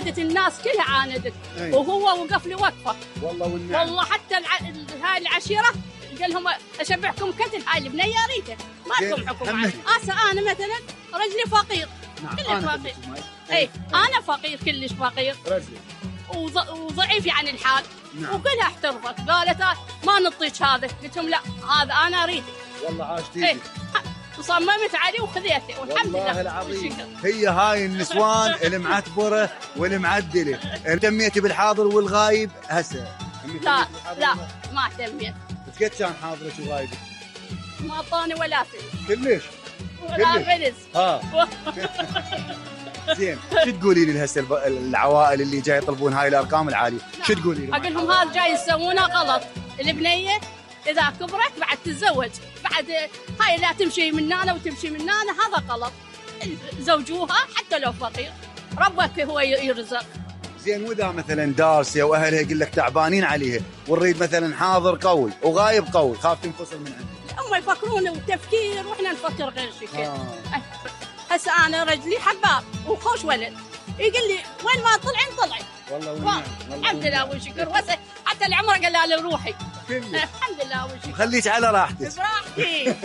عاندت الناس كلها عاندت. وهو وقف لي وقفه والله والنعم. والله حتى هاي العشيره قال لهم اشبعكم كتل هاي البنيه ريته ما لكم حكم عليه. انا مثلا رجلي فقير. نعم. كلش فقير. اي انا فقير كلش فقير رجلي وضعيف يعني الحال. نعم. وكلها احترفت قالت ما نعطيك هذا. قلت لهم لا هذا انا اريده. والله عاش تيجي. وصممت عليه وخذيته والحمد لله. والله العظيم هي هاي النسوان المعتبره والمعدله. اهتميتي بالحاضر والغايب هسه؟ لا ما اهتميت. قد كان حاضرك وغايبك؟ ما اعطاني ولا فلس. كلش ولا فلس. زين شو تقولي لي هسه العوائل اللي جاي يطلبون هاي الارقام العاليه؟ شو تقولي لهم؟ اقول لهم هذا جاي يسوونه غلط. البنيه اذا كبرت بعد تتزوج بعد هاي لا تمشي من هنا وتمشي من هنا هذا غلط. زوجوها حتى لو فقير ربك هو يرزق. زين واذا مثلا دارسه واهلها يقول لك تعبانين عليها ونريد مثلا حاضر قوي وغايب قوي خاف تنفصل من عندها. هم يفكرون وتفكير واحنا نفكر غير شيء. هسه انا رجلي حباب وخوش ولد يقول لي وين ما طلعي والله الحمد لله والشكر. حتى العمر قال لي روحي. الحمد لله والشكر. خليك على راحتك. براحتي.